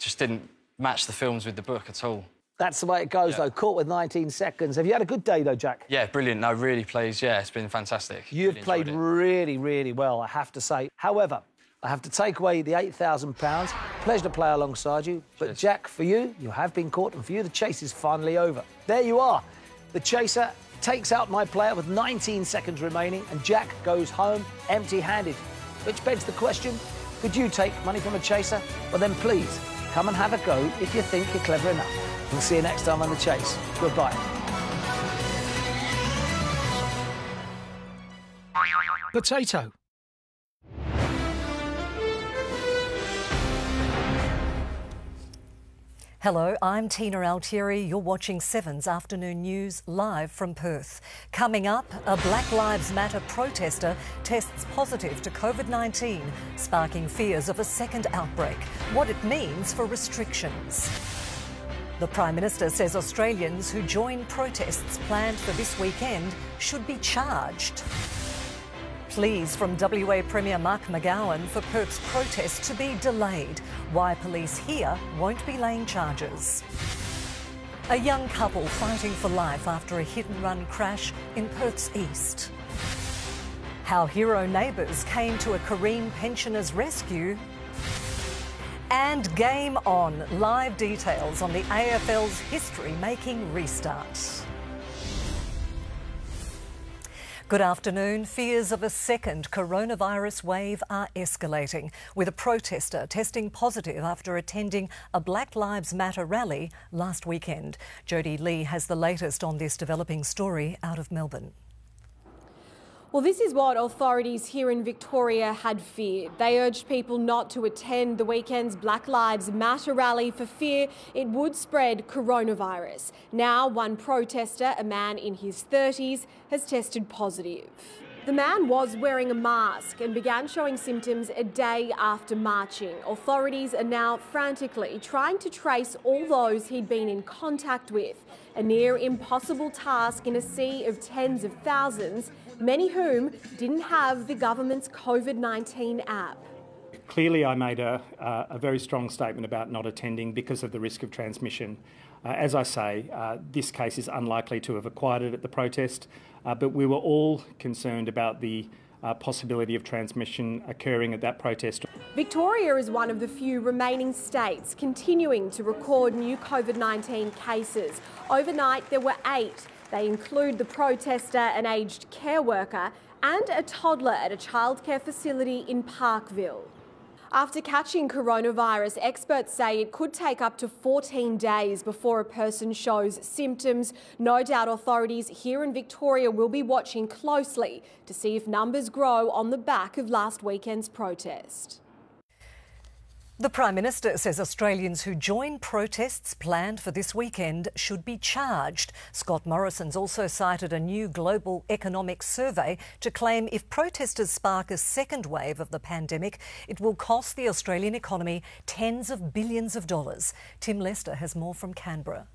just didn't match the films with the book at all. That's the way it goes, though. Caught with 19 seconds. Have you had a good day, though, Jack? Yeah, brilliant. No, really pleased. Yeah, it's been fantastic. You've played really, really well, I have to say. However, I have to take away the £8,000. Pleasure to play alongside you. But, cheers. Jack, for you, you have been caught, and for you, the chase is finally over. There you are. The chaser takes out my player with 19 seconds remaining, and Jack goes home empty-handed. Which begs the question, could you take money from a chaser? Well, then please, come and have a go if you think you're clever enough. We'll see you next time on The Chase. Goodbye. Potato. Hello, I'm Tina Altieri. You're watching Seven's Afternoon News live from Perth. Coming up, a Black Lives Matter protester tests positive to COVID-19, sparking fears of a second outbreak. What it means for restrictions. The Prime Minister says Australians who join protests planned for this weekend should be charged. Pleas from WA Premier Mark McGowan for Perth's protest to be delayed. Why police here won't be laying charges. A young couple fighting for life after a hit-and-run crash in Perth's east. How hero neighbours came to a Kareem pensioners' rescue. And game on. Live details on the AFL's history-making restart. Good afternoon. Fears of a second coronavirus wave are escalating, with a protester testing positive after attending a Black Lives Matter rally last weekend. Jodie Lee has the latest on this developing story out of Melbourne. Well, this is what authorities here in Victoria had feared. They urged people not to attend the weekend's Black Lives Matter rally for fear it would spread coronavirus. Now, one protester, a man in his 30s, has tested positive. The man was wearing a mask and began showing symptoms a day after marching. Authorities are now frantically trying to trace all those he'd been in contact with. A near impossible task in a sea of tens of thousands, many whom didn't have the government's COVID-19 app. Clearly, I made a very strong statement about not attending because of the risk of transmission. As I say, this case is unlikely to have acquired it at the protest, but we were all concerned about the possibility of transmission occurring at that protest. Victoria is one of the few remaining states continuing to record new COVID-19 cases. Overnight, there were 8. They include the protester, an aged care worker, and a toddler at a childcare facility in Parkville. After catching coronavirus, experts say it could take up to 14 days before a person shows symptoms. No doubt authorities here in Victoria will be watching closely to see if numbers grow on the back of last weekend's protest. The Prime Minister says Australians who join protests planned for this weekend should be charged. Scott Morrison's also cited a new global economic survey to claim if protesters spark a second wave of the pandemic, it will cost the Australian economy tens of billions of dollars. Tim Lester has more from Canberra.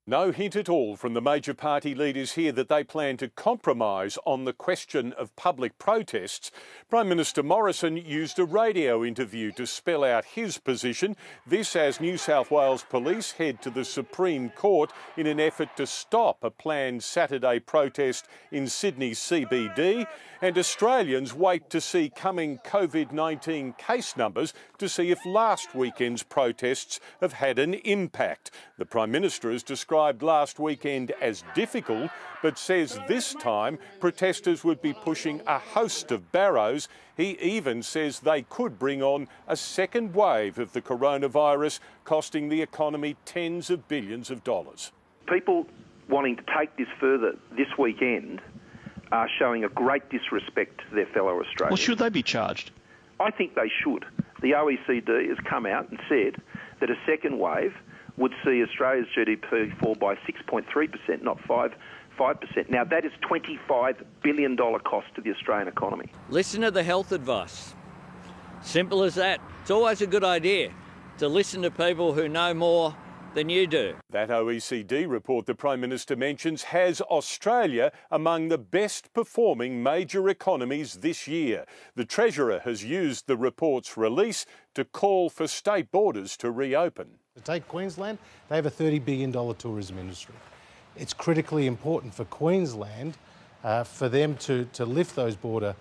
No hint at all from the major party leaders here that they plan to compromise on the question of public protests. Prime Minister Morrison used a radio interview to spell out his position. This as New South Wales Police head to the Supreme Court in an effort to stop a planned Saturday protest in Sydney's CBD. And Australians wait to see coming COVID-19 case numbers to see if last weekend's protests have had an impact. The Prime Minister has described last weekend as difficult, but says this time protesters would be pushing a host of barrows. He even says they could bring on a second wave of the coronavirus, costing the economy tens of billions of dollars. People wanting to take this further this weekend are showing a great disrespect to their fellow Australians. Well, should they be charged? I think they should. The OECD has come out and said that a second wave would see Australia's GDP fall by 6.3%, not 5%. Now, that is $25 billion cost to the Australian economy. Listen to the health advice. Simple as that. It's always a good idea to listen to people who know more than you do. That OECD report the Prime Minister mentions has Australia among the best performing major economies this year. The Treasurer has used the report's release to call for state borders to reopen. To take Queensland, they have a $30 billion tourism industry. It's critically important for Queensland for them to lift those border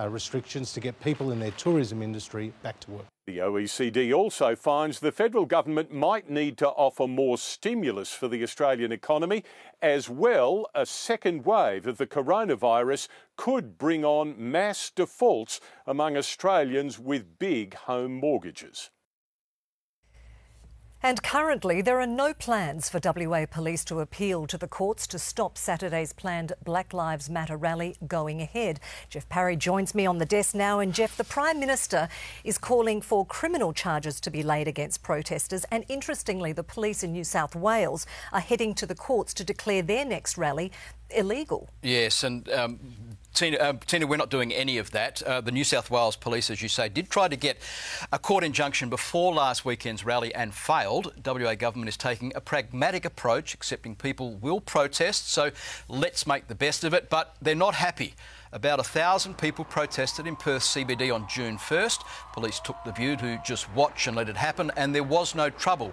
restrictions to get people in their tourism industry back to work. The OECD also finds the federal government might need to offer more stimulus for the Australian economy. As well, a second wave of the coronavirus could bring on mass defaults among Australians with big home mortgages. And currently, there are no plans for WA Police to appeal to the courts to stop Saturday's planned Black Lives Matter rally going ahead. Jeff Parry joins me on the desk now. And Jeff, the Prime Minister is calling for criminal charges to be laid against protesters. And interestingly, the police in New South Wales are heading to the courts to declare their next rally illegal. Yes, and Tina, we're not doing any of that. The New South Wales Police, as you say, did try to get a court injunction before last weekend's rally and failed. WA government is taking a pragmatic approach, accepting people will protest, so let's make the best of it. But they're not happy. About 1,000 people protested in Perth CBD on June 1st. Police took the view to just watch and let it happen, and there was no trouble.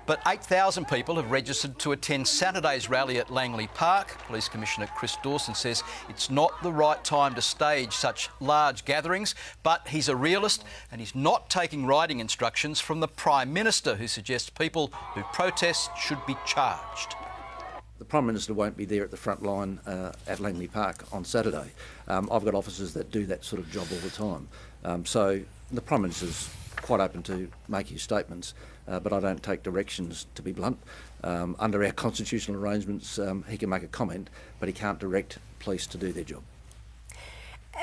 But 8,000 people have registered to attend Saturday's rally at Langley Park. Police Commissioner Chris Dawson says it's not the right time to stage such large gatherings, but he's a realist and he's not taking riding instructions from the Prime Minister, who suggests people who protest should be charged. The Prime Minister won't be there at the front line at Langley Park on Saturday. I've got officers that do that sort of job all the time. So the Prime Minister's quite open to make his statements, but I don't take directions, to be blunt. Under our constitutional arrangements, he can make a comment, but he can't direct police to do their job.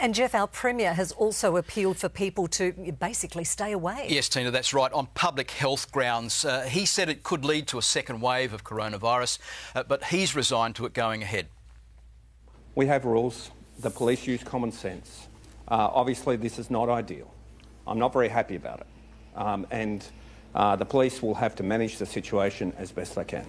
And Jeff, our Premier has also appealed for people to basically stay away. Yes, Tina, that's right, on public health grounds. He said it could lead to a second wave of coronavirus, but he's resigned to it going ahead. We have rules. The police use common sense. Obviously, this is not ideal. I'm not very happy about it. The police will have to manage the situation as best they can.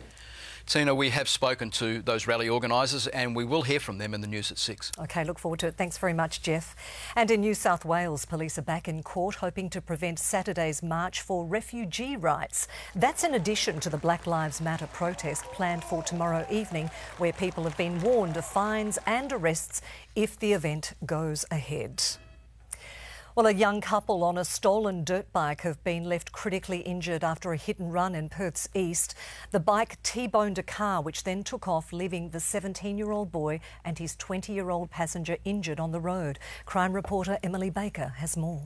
Tina, we have spoken to those rally organisers and we will hear from them in the news at 6. OK, look forward to it. Thanks very much, Jeff. And in New South Wales, police are back in court hoping to prevent Saturday's march for refugee rights. That's in addition to the Black Lives Matter protest planned for tomorrow evening, where people have been warned of fines and arrests if the event goes ahead. Well, a young couple on a stolen dirt bike have been left critically injured after a hit and run in Perth's east. The bike T-boned a car, which then took off, leaving the 17-year-old boy and his 20-year-old passenger injured on the road. Crime reporter Emily Baker has more.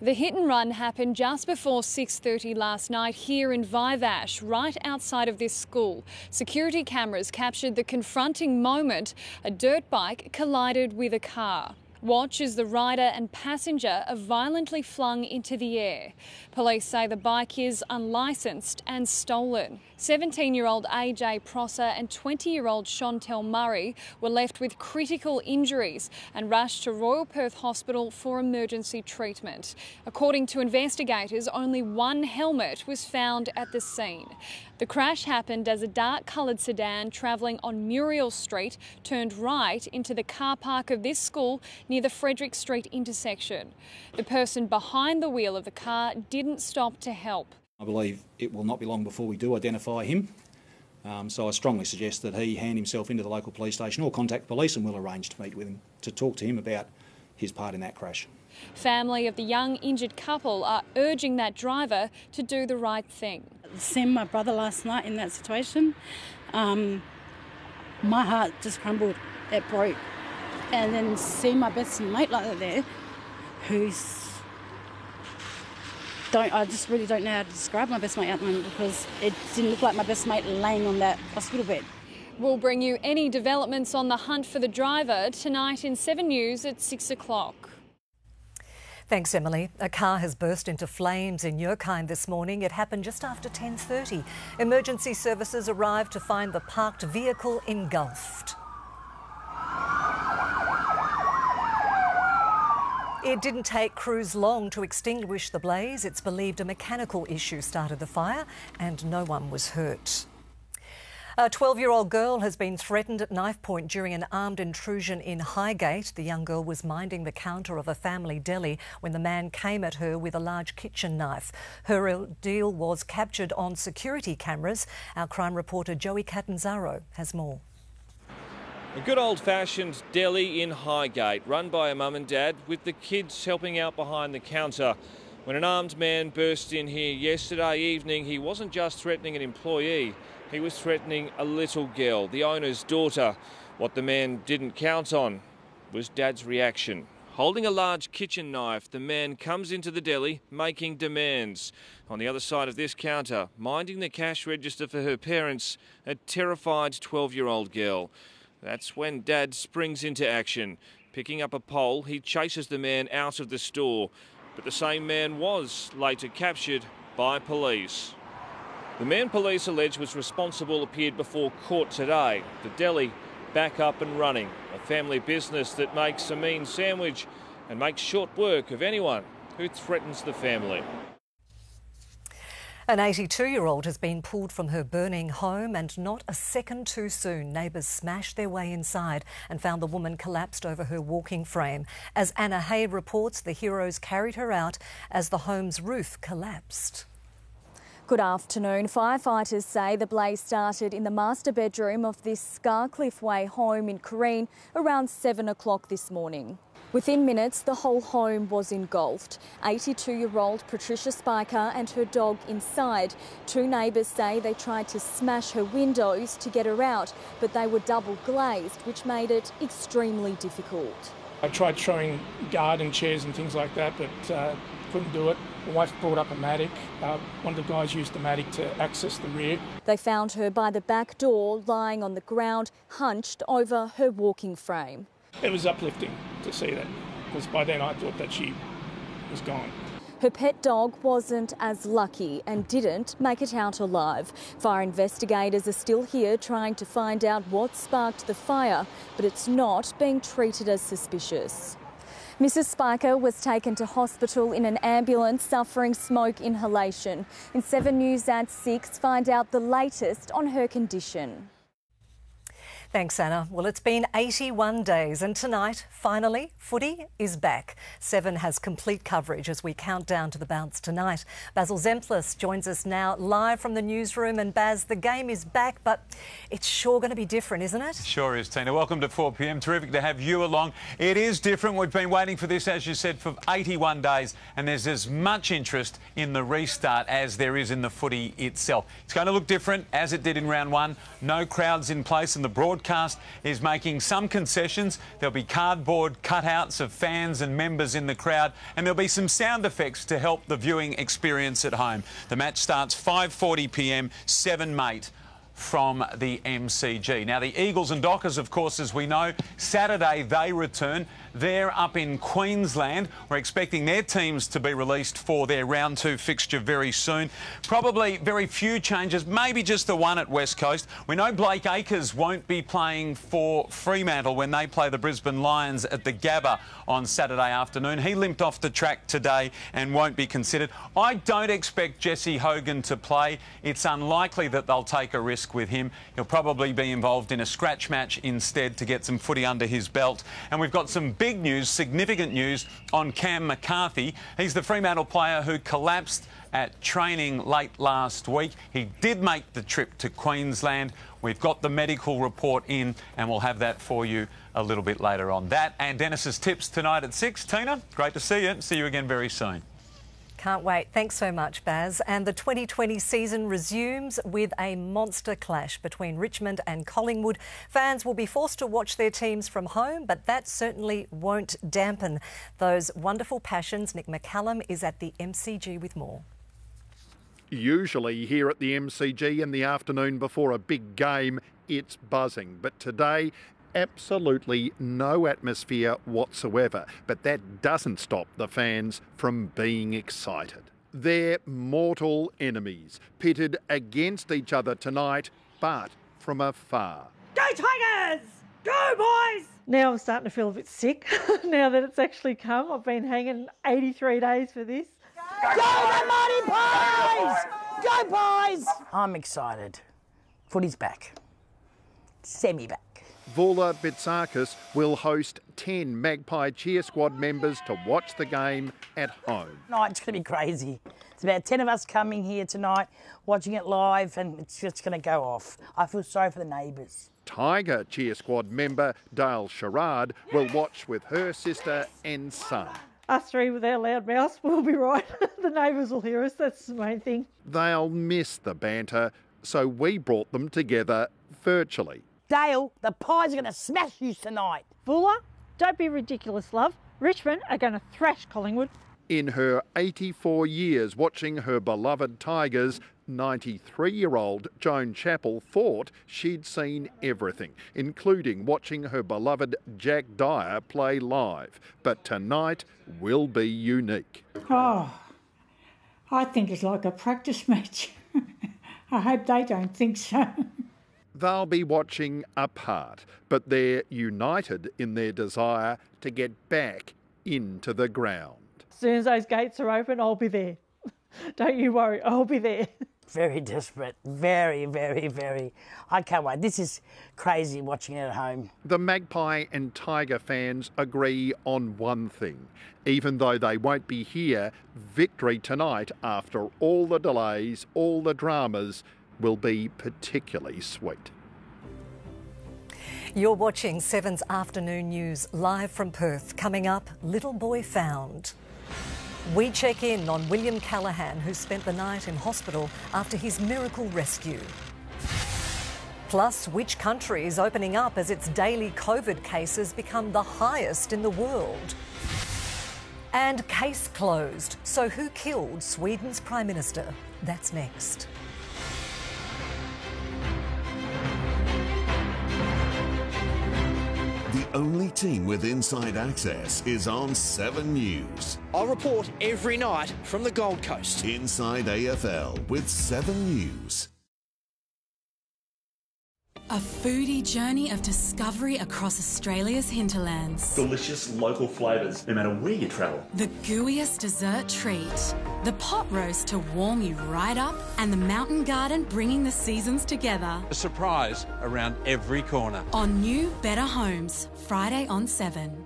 The hit and run happened just before 6:30 last night here in Vivash, right outside of this school. Security cameras captured the confronting moment a dirt bike collided with a car. Watch as the rider and passenger are violently flung into the air. Police say the bike is unlicensed and stolen. 17-year-old AJ Prosser and 20-year-old Chantel Murray were left with critical injuries and rushed to Royal Perth Hospital for emergency treatment. According to investigators, only one helmet was found at the scene. The crash happened as a dark-coloured sedan travelling on Muriel Street turned right into the car park of this school near the Frederick Street intersection. The person behind the wheel of the car didn't stop to help. I believe it will not be long before we do identify him, so I strongly suggest that he hand himself into the local police station or contact police, and we'll arrange to meet with him to talk to him about his part in that crash. Family of the young injured couple are urging that driver to do the right thing. Seeing my brother last night in that situation, my heart just crumbled, it broke. And then seeing my best mate like that there, I just really don't know how to describe my best mate at the moment, because it didn't look like my best mate laying on that hospital bed. We'll bring you any developments on the hunt for the driver tonight in 7 News at 6 o'clock. Thanks, Emily. A car has burst into flames in Yerkine this morning. It happened just after 10:30. Emergency services arrived to find the parked vehicle engulfed. It didn't take crews long to extinguish the blaze. It's believed a mechanical issue started the fire and no one was hurt. A 12-year-old girl has been threatened at knife point during an armed intrusion in Highgate. The young girl was minding the counter of a family deli when the man came at her with a large kitchen knife. Her ordeal was captured on security cameras. Our crime reporter Joey Catanzaro has more. A good old-fashioned deli in Highgate, run by a mum and dad, with the kids helping out behind the counter. When an armed man burst in here yesterday evening, he wasn't just threatening an employee, he was threatening a little girl, the owner's daughter. What the man didn't count on was Dad's reaction. Holding a large kitchen knife, the man comes into the deli, making demands. On the other side of this counter, minding the cash register for her parents, a terrified 12-year-old girl. That's when Dad springs into action. Picking up a pole, he chases the man out of the store. But the same man was later captured by police. The man police allege was responsible appeared before court today. The deli back up and running. A family business that makes a mean sandwich and makes short work of anyone who threatens the family. An 82-year-old has been pulled from her burning home and not a second too soon. Neighbours smashed their way inside and found the woman collapsed over her walking frame. As Anna Hay reports, the heroes carried her out as the home's roof collapsed. Good afternoon. Firefighters say the blaze started in the master bedroom of this Scarcliffe Way home in Corrine around 7 o'clock this morning. Within minutes, the whole home was engulfed. 82-year-old Patricia Spiker and her dog inside. Two neighbours say they tried to smash her windows to get her out, but they were double glazed, which made it extremely difficult. I tried throwing garden chairs and things like that, but couldn't do it. My wife brought up a Matic. One of the guys used the Matic to access the rear. They found her by the back door, lying on the ground, hunched over her walking frame. It was uplifting to see that, because by then I thought that she was gone. Her pet dog wasn't as lucky and didn't make it out alive. Fire investigators are still here trying to find out what sparked the fire, but it's not being treated as suspicious. Mrs Spiker was taken to hospital in an ambulance suffering smoke inhalation. In 7 News at 6, find out the latest on her condition. Thanks, Anna. Well, it's been 81 days and tonight, finally, footy is back. 7 has complete coverage as we count down to the bounce tonight. Basil Zemplis joins us now live from the newsroom. And Baz, the game is back, but it's sure going to be different, isn't it? Sure is, Tina. Welcome to 4 p.m. Terrific to have you along. It is different. We've been waiting for this, as you said, for 81 days, and there's as much interest in the restart as there is in the footy itself. It's going to look different, as it did in round 1. No crowds in place, and the broadcast is making some concessions. There'll be cardboard cutouts of fans and members in the crowd, and there'll be some sound effects to help the viewing experience at home. The match starts 5:40 p.m, 7 mate from the MCG. Now, the Eagles and Dockers, of course, as we know, Saturday they return. They're up in Queensland. We're expecting their teams to be released for their round 2 fixture very soon. Probably very few changes, maybe just the one at West Coast. We know Blake Acres won't be playing for Fremantle when they play the Brisbane Lions at the Gabba on Saturday afternoon. He limped off the track today and won't be considered. I don't expect Jesse Hogan to play. It's unlikely that they'll take a risk with him. He'll probably be involved in a scratch match instead to get some footy under his belt. And we've got some big news, significant news on Cam McCarthy. He's the Fremantle player who collapsed at training late last week. He did make the trip to Queensland. We've got the medical report in and we'll have that for you a little bit later on. That and Dennis's tips tonight at 6. Tina, great to see you. See you again very soon. Can't wait. Thanks so much, Baz. And the 2020 season resumes with a monster clash between Richmond and Collingwood. Fans will be forced to watch their teams from home, but that certainly won't dampen those wonderful passions. Nick McCallum is at the MCG with more. Usually here at the MCG in the afternoon before a big game, it's buzzing. But today, absolutely no atmosphere whatsoever. But that doesn't stop the fans from being excited. They're mortal enemies, pitted against each other tonight, but from afar. Go Tigers! Go, boys! Now I'm starting to feel a bit sick, now that it's actually come. I've been hanging 83 days for this. Go the Mighty Pies! Go, boys! I'm excited. Footy's back. Semi-back. Voula Bitsakis will host 10 Magpie cheer squad members to watch the game at home. It's going to be crazy. It's about 10 of us coming here tonight, watching it live, and it's just going to go off. I feel sorry for the neighbours. Tiger cheer squad member Dale Sherrard will watch with her sister and son. Us three with our loud mouths will be right. The neighbours will hear us, that's the main thing. They'll miss the banter, so we brought them together virtually. Dale, the Pies are going to smash you tonight. Voula, don't be ridiculous, love. Richmond are going to thrash Collingwood. In her 84 years watching her beloved Tigers, 93-year-old Joan Chappell thought she'd seen everything, including watching her beloved Jack Dyer play live. But tonight will be unique. Oh, I think it's like a practice match. I hope they don't think so. They'll be watching apart, but they're united in their desire to get back into the ground. As soon as those gates are open, I'll be there. Don't you worry, I'll be there. Very desperate. Very, very, very. I can't wait. This is crazy watching it at home. The Magpie and Tiger fans agree on one thing. Even though they won't be here, victory tonight, after all the delays, all the dramas, will be particularly sweet. You're watching 7's Afternoon News live from Perth. Coming up, little boy found. We check in on William Callaghan, who spent the night in hospital after his miracle rescue. Plus, which country is opening up as its daily COVID cases become the highest in the world? And case closed. So who killed Sweden's Prime Minister? That's next. The only team with inside access is on 7 News. I'll report every night from the Gold Coast. Inside AFL with 7 News. A foodie journey of discovery across Australia's hinterlands. Delicious local flavours, no matter where you travel. The gooeyest dessert treat. The pot roast to warm you right up, and the mountain garden bringing the seasons together. A surprise around every corner. On New Better Homes, Friday on 7.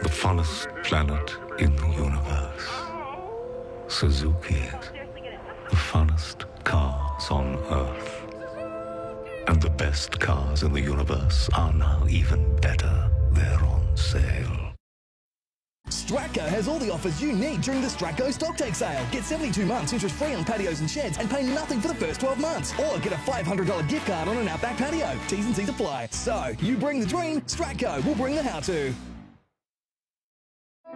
The funnest planet in the universe. Suzuki, the funnest cars on Earth. And the best cars in the universe are now even better. They're on sale. Stratco has all the offers you need during the Stratco Stocktake sale. Get 72 months interest-free on patios and sheds and pay nothing for the first 12 months. Or get a $500 gift card on an Outback patio. T's and C's apply. So, you bring the dream, Stratco will bring the how-to.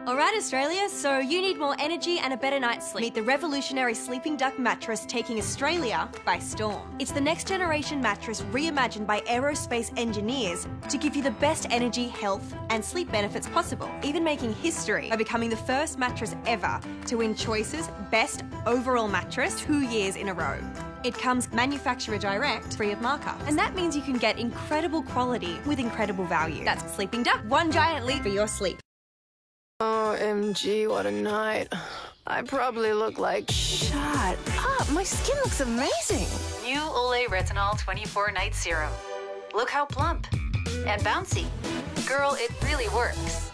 Alright Australia, so you need more energy and a better night's sleep. Meet the revolutionary Sleeping Duck mattress taking Australia by storm. It's the next generation mattress reimagined by aerospace engineers to give you the best energy, health and sleep benefits possible. Even making history by becoming the first mattress ever to win Choice's Best Overall Mattress 2 years in a row. It comes manufacturer direct, free of markup. And that means you can get incredible quality with incredible value. That's Sleeping Duck. One giant leap for your sleep. OMG, what a night. I probably look like... Shut up, my skin looks amazing. New Olay Retinol 24 Night Serum. Look how plump and bouncy. Girl, it really works.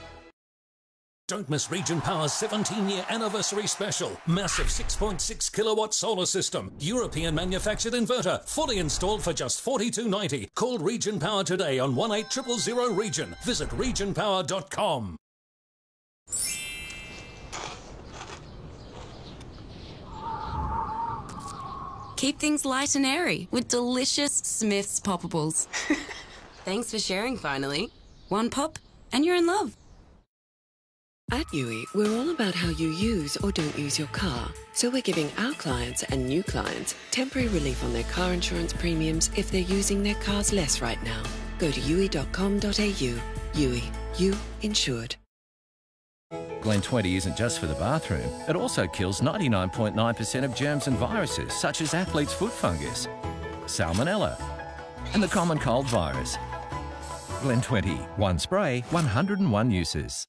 Don't miss Region Power's 17-year anniversary special. Massive 6.6 kilowatt solar system. European manufactured inverter. Fully installed for just $42.90. Call Region Power today on 18000 Region. Visit regionpower.com. Keep things light and airy with delicious Smith's Poppables. Thanks for sharing, finally. One pop, and you're in love. At UE, we're all about how you use or don't use your car. So we're giving our clients and new clients temporary relief on their car insurance premiums if they're using their cars less right now. go to yui.com.au. Yui, you insured. Glen 20 isn't just for the bathroom. It also kills 99.9% of germs and viruses, such as athlete's foot fungus, salmonella, and the common cold virus. Glen 20, one spray, 101 uses.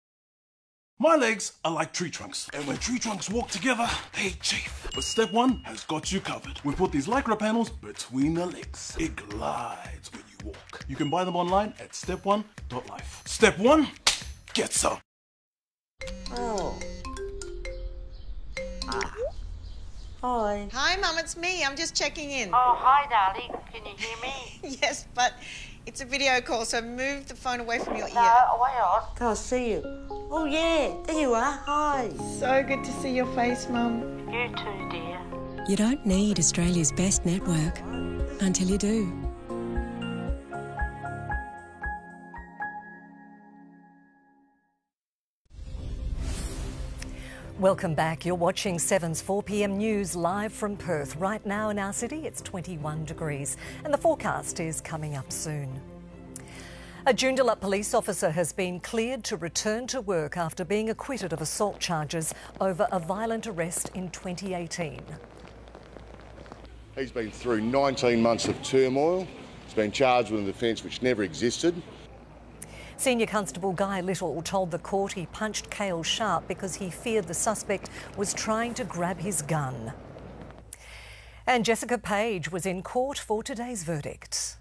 My legs are like tree trunks, and when tree trunks walk together, they chafe. But Step 1 has got you covered. We put these Lycra panels between the legs. It glides when you walk. You can buy them online at step1.life. Step 1, get some. Oh. Hi. Hi, Mum, it's me. I'm just checking in. Oh, hi, darling. Can you hear me? Yes, but it's a video call, so move the phone away from your ear. No, wait on. Can't see you. Oh, yeah, there you are. Hi. So good to see your face, Mum. You too, dear. You don't need Australia's best network until you do. Welcome back. You're watching 7's 4 p.m. news live from Perth. Right now in our city, it's 21 degrees and the forecast is coming up soon. A Joondalup police officer has been cleared to return to work after being acquitted of assault charges over a violent arrest in 2018. He's been through 19 months of turmoil. He's been charged with an offence which never existed. Senior Constable Guy Little told the court he punched Cale Sharp because he feared the suspect was trying to grab his gun. And Jessica Page was in court for today's verdict.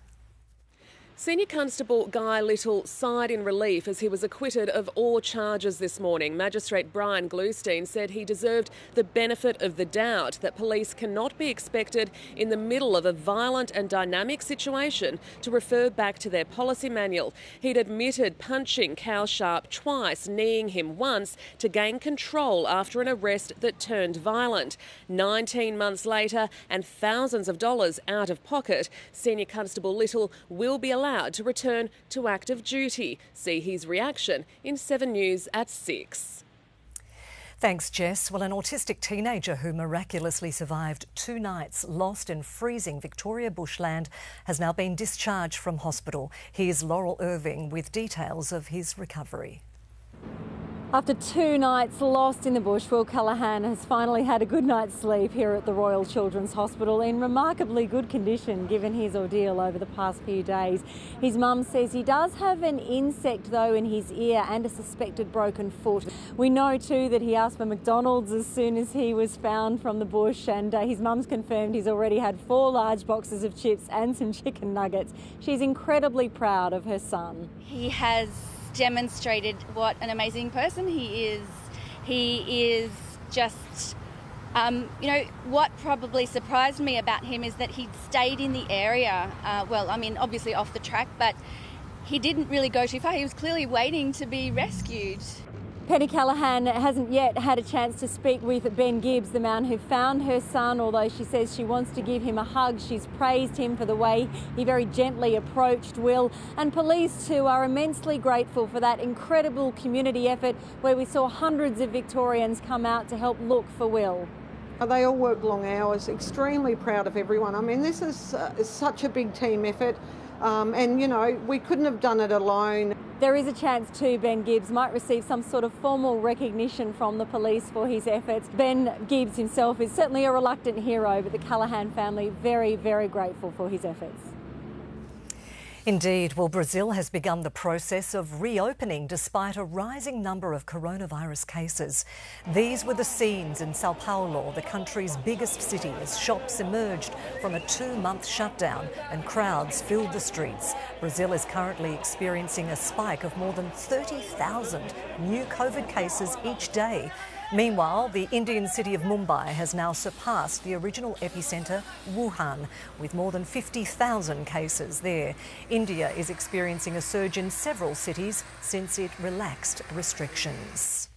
Senior Constable Guy Little sighed in relief as he was acquitted of all charges this morning. Magistrate Brian Gluestein said he deserved the benefit of the doubt, that police cannot be expected in the middle of a violent and dynamic situation to refer back to their policy manual. He'd admitted punching Cale Sharp twice, kneeing him once to gain control after an arrest that turned violent. 19 months later and thousands of dollars out of pocket, Senior Constable Little will be allowed to return to active duty. See his reaction in 7 News at 6. Thanks, Jess. Well, an autistic teenager who miraculously survived 2 nights lost in freezing Victoria bushland has now been discharged from hospital. Here's Laurel Irving with details of his recovery. After 2 nights lost in the bush, Will Callaghan has finally had a good night's sleep here at the Royal Children's Hospital in remarkably good condition given his ordeal over the past few days. His mum says he does have an insect though in his ear and a suspected broken foot. We know too that he asked for McDonald's as soon as he was found from the bush, and his mum's confirmed he's already had 4 large boxes of chips and some chicken nuggets. She's incredibly proud of her son. He has demonstrated what an amazing person he is. He is just, what probably surprised me about him is that he stayed in the area. Obviously off the track, but he didn't really go too far. He was clearly waiting to be rescued. Penny Callaghan hasn't yet had a chance to speak with Ben Gibbs, the man who found her son, although she says she wants to give him a hug. She's praised him for the way he very gently approached Will. And police too are immensely grateful for that incredible community effort where we saw hundreds of Victorians come out to help look for Will. They all work long hours, extremely proud of everyone. I mean, this is such a big team effort. We couldn't have done it alone. There is a chance too Ben Gibbs might receive some sort of formal recognition from the police for his efforts. Ben Gibbs himself is certainly a reluctant hero, but the Callaghan family very, very grateful for his efforts. Indeed. Well, Brazil has begun the process of reopening despite a rising number of coronavirus cases. These were the scenes in Sao Paulo, the country's biggest city, as shops emerged from a 2-month shutdown and crowds filled the streets. Brazil is currently experiencing a spike of more than 30,000 new COVID cases each day. Meanwhile, the Indian city of Mumbai has now surpassed the original epicentre, Wuhan, with more than 50,000 cases there. India is experiencing a surge in several cities since it relaxed restrictions.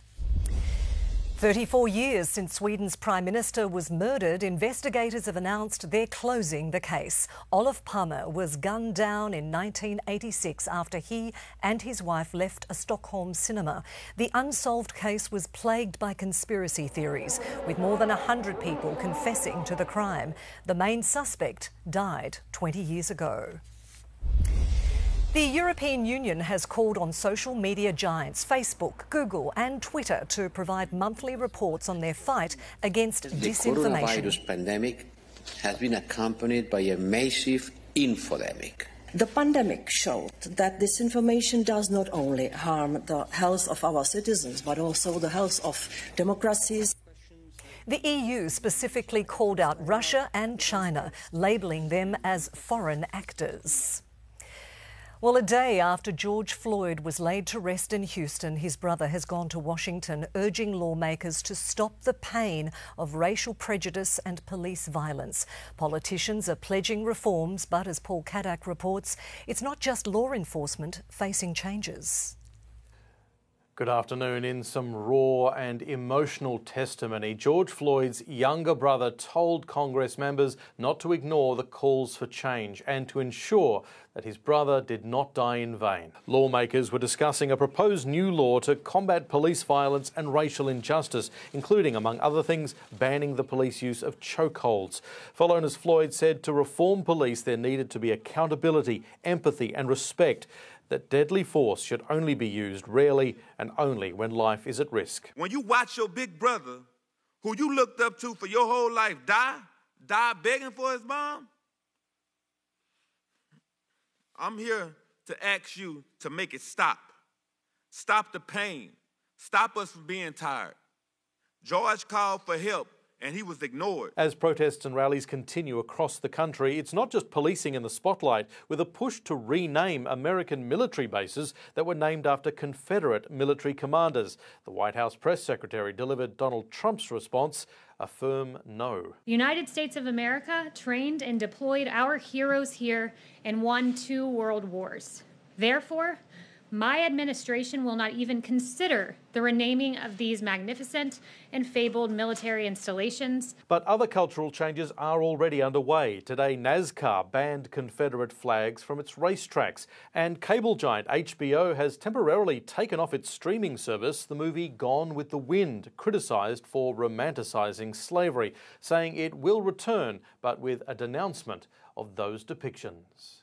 34 years since Sweden's Prime Minister was murdered, investigators have announced they're closing the case. Olof Palme was gunned down in 1986 after he and his wife left a Stockholm cinema. The unsolved case was plagued by conspiracy theories, with more than 100 people confessing to the crime. The main suspect died 20 years ago. The European Union has called on social media giants Facebook, Google and Twitter to provide monthly reports on their fight against disinformation. The coronavirus pandemic has been accompanied by a massive infodemic. The pandemic showed that disinformation does not only harm the health of our citizens, but also the health of democracies. The EU specifically called out Russia and China, labelling them as foreign actors. Well, a day after George Floyd was laid to rest in Houston, his brother has gone to Washington urging lawmakers to stop the pain of racial prejudice and police violence. Politicians are pledging reforms, but as Paul Kadak reports, it's not just law enforcement facing changes. Good afternoon. In some raw and emotional testimony, George Floyd's younger brother told Congress members not to ignore the calls for change and to ensure that his brother did not die in vain. Lawmakers were discussing a proposed new law to combat police violence and racial injustice, including, among other things, banning the police use of chokeholds. Fellow owners Floyd said to reform police there needed to be accountability, empathy and respect, that deadly force should only be used rarely and only when life is at risk. When you watch your big brother, who you looked up to for your whole life, die begging for his mom, I'm here to ask you to make it stop. Stop the pain. Stop us from being tired. George called for help and he was ignored. As protests and rallies continue across the country, it's not just policing in the spotlight, with a push to rename American military bases that were named after Confederate military commanders. The White House press secretary delivered Donald Trump's response, a firm no. The United States of America trained and deployed our heroes here and won 2 world wars. Therefore, my administration will not even consider the renaming of these magnificent and fabled military installations. But other cultural changes are already underway. Today, NASCAR banned Confederate flags from its racetracks, and cable giant HBO has temporarily taken off its streaming service the movie Gone with the Wind, criticised for romanticising slavery, saying it will return, but with a denouncement of those depictions.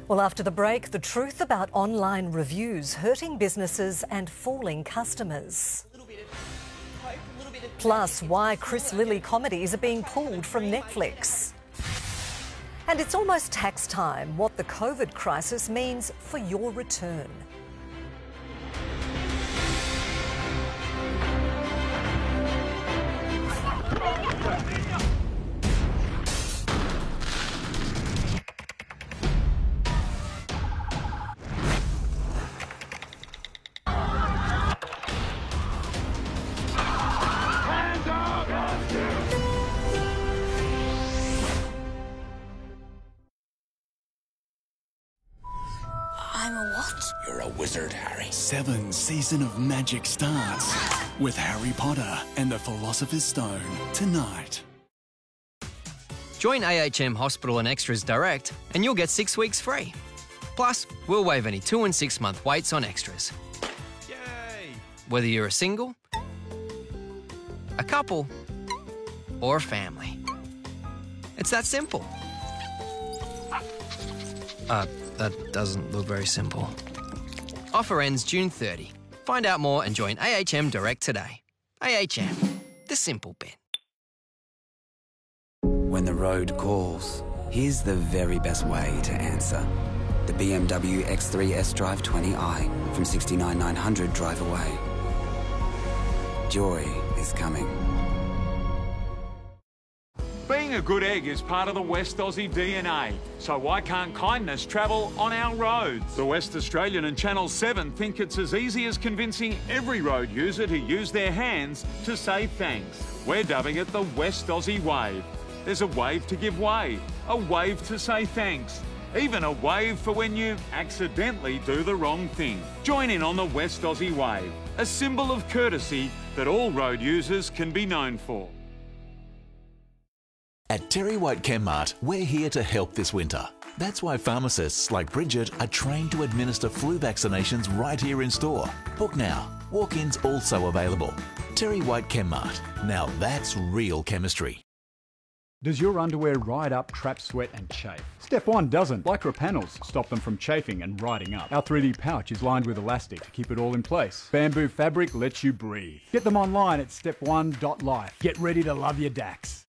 Well, after the break, the truth about online reviews hurting businesses and fooling customers. Plus, why Chris Lilly comedies are being pulled from Netflix. And it's almost tax time, what the COVID crisis means for your return. I'm a what? You're a wizard, Harry. 7th season of magic starts with Harry Potter and the Philosopher's Stone tonight. Join AHM Hospital and Extras Direct and you'll get 6 weeks free. Plus, we'll waive any 2 and 6 month waits on extras. Yay! Whether you're a single, a couple, or a family. It's that simple. That doesn't look very simple. Offer ends June 30. Find out more and join AHM Direct today. AHM, the simple bit. When the road calls, here's the very best way to answer. The BMW X3 S-Drive 20i from $69,900 drive away. Joy is coming. Being a good egg is part of the West Aussie DNA, so why can't kindness travel on our roads? The West Australian and Channel 7 think it's as easy as convincing every road user to use their hands to say thanks. We're dubbing it the West Aussie Wave. There's a wave to give way, a wave to say thanks, even a wave for when you accidentally do the wrong thing. Join in on the West Aussie Wave, a symbol of courtesy that all road users can be known for. At Terry White Chemmart, we're here to help this winter. That's why pharmacists like Bridget are trained to administer flu vaccinations right here in store. Book now. Walk-ins also available. Terry White Chemmart. Now that's real chemistry. Does your underwear ride up, trap sweat and chafe? Step 1 doesn't. Lycra panels stop them from chafing and riding up. Our 3D pouch is lined with elastic to keep it all in place. Bamboo fabric lets you breathe. Get them online at step1.life. Get ready to love your Dax.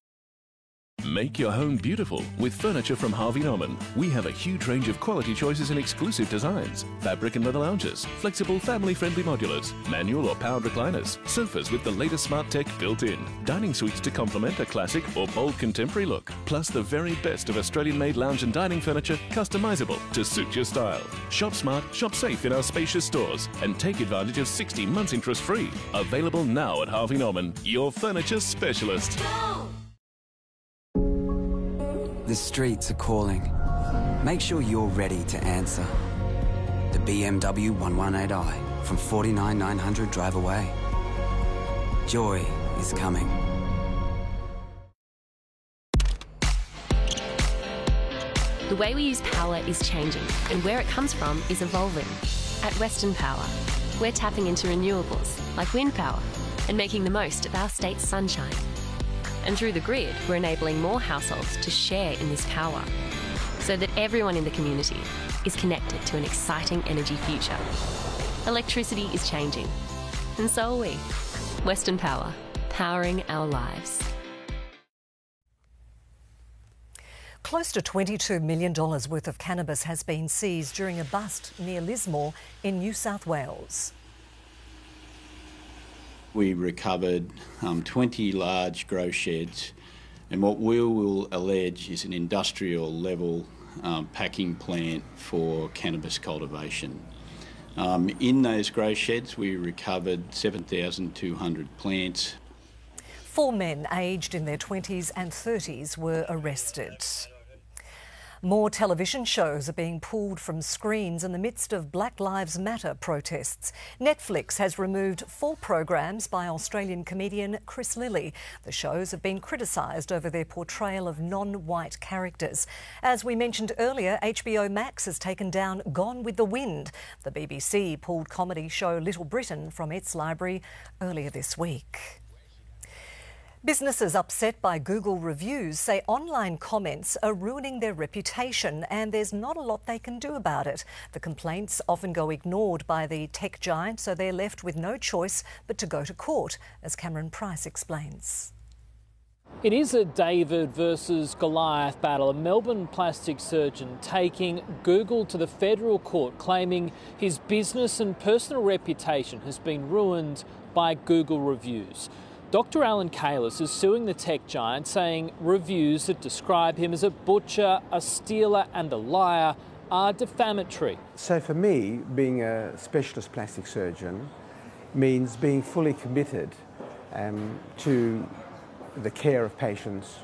Make your home beautiful with furniture from Harvey Norman. We have a huge range of quality choices and exclusive designs. Fabric and leather lounges, flexible family-friendly modulars, manual or powered recliners, sofas with the latest smart tech built in, dining suites to complement a classic or bold contemporary look, plus the very best of Australian-made lounge and dining furniture, customizable to suit your style. Shop smart, shop safe in our spacious stores and take advantage of 60 months interest-free. Available now at Harvey Norman, your furniture specialist. The streets are calling. Make sure you're ready to answer. The BMW 118i from 49,900 drive away. Joy is coming. The way we use power is changing, and where it comes from is evolving. At Western Power, we're tapping into renewables, like wind power, and making the most of our state's sunshine. And through the grid, we're enabling more households to share in this power, so that everyone in the community is connected to an exciting energy future. Electricity is changing, and so are we. Western Power, powering our lives. Close to $22 million worth of cannabis has been seized during a bust near Lismore in New South Wales. We recovered 20 large grow sheds, and what we will allege is an industrial level packing plant for cannabis cultivation. In those grow sheds we recovered 7,200 plants. 4 men aged in their 20s and 30s were arrested. More television shows are being pulled from screens in the midst of Black Lives Matter protests. Netflix has removed 4 programs by Australian comedian Chris Lilly. The shows have been criticised over their portrayal of non-white characters. As we mentioned earlier, HBO Max has taken down Gone with the Wind. The BBC pulled comedy show Little Britain from its library earlier this week. Businesses upset by Google reviews say online comments are ruining their reputation and there's not a lot they can do about it. The complaints often go ignored by the tech giant, so they're left with no choice but to go to court, as Cameron Price explains. It is a David versus Goliath battle. A Melbourne plastic surgeon taking Google to the federal court, claiming his business and personal reputation has been ruined by Google reviews. Dr. Alan Kalis is suing the tech giant, saying reviews that describe him as a butcher, a stealer and a liar are defamatory. So for me, being a specialist plastic surgeon means being fully committed to the care of patients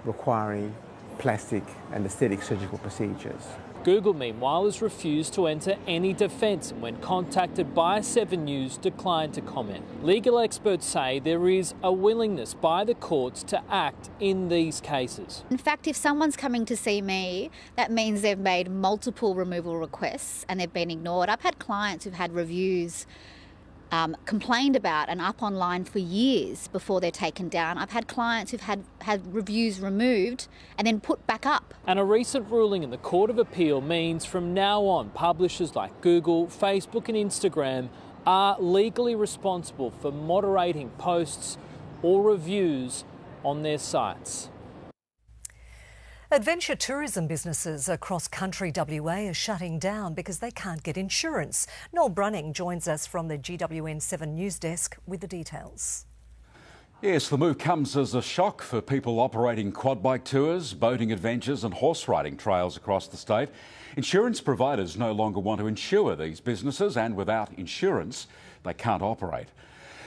requiring plastic and aesthetic surgical procedures. Google, meanwhile, has refused to enter any defence and when contacted by 7 News declined to comment. Legal experts say there is a willingness by the courts to act in these cases. In fact, if someone's coming to see me, that means they've made multiple removal requests and they've been ignored. I've had clients who've had reviews complained about and up online for years before they're taken down. I've had clients who've had reviews removed and then put back up. And a recent ruling in the Court of Appeal means from now on, publishers like Google, Facebook and Instagram are legally responsible for moderating posts or reviews on their sites. Adventure tourism businesses across country WA are shutting down because they can't get insurance. Noel Brunning joins us from the GWN7 News Desk with the details. Yes, the move comes as a shock for people operating quad bike tours, boating adventures and horse riding trails across the state. Insurance providers no longer want to insure these businesses, and without insurance, they can't operate.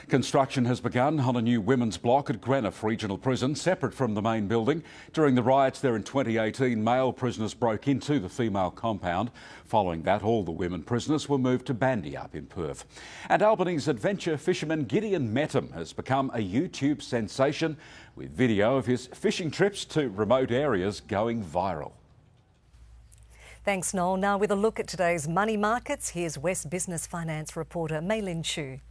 Construction has begun on a new women's block at Greenough Regional Prison, separate from the main building. During the riots there in 2018, male prisoners broke into the female compound. Following that, all the women prisoners were moved to Bandy up in Perth. And Albany's adventure fisherman Gideon Metum has become a YouTube sensation, with video of his fishing trips to remote areas going viral. Thanks, Noel. Now with a look at today's money markets, here's West Business Finance reporter Mei Lin Chu.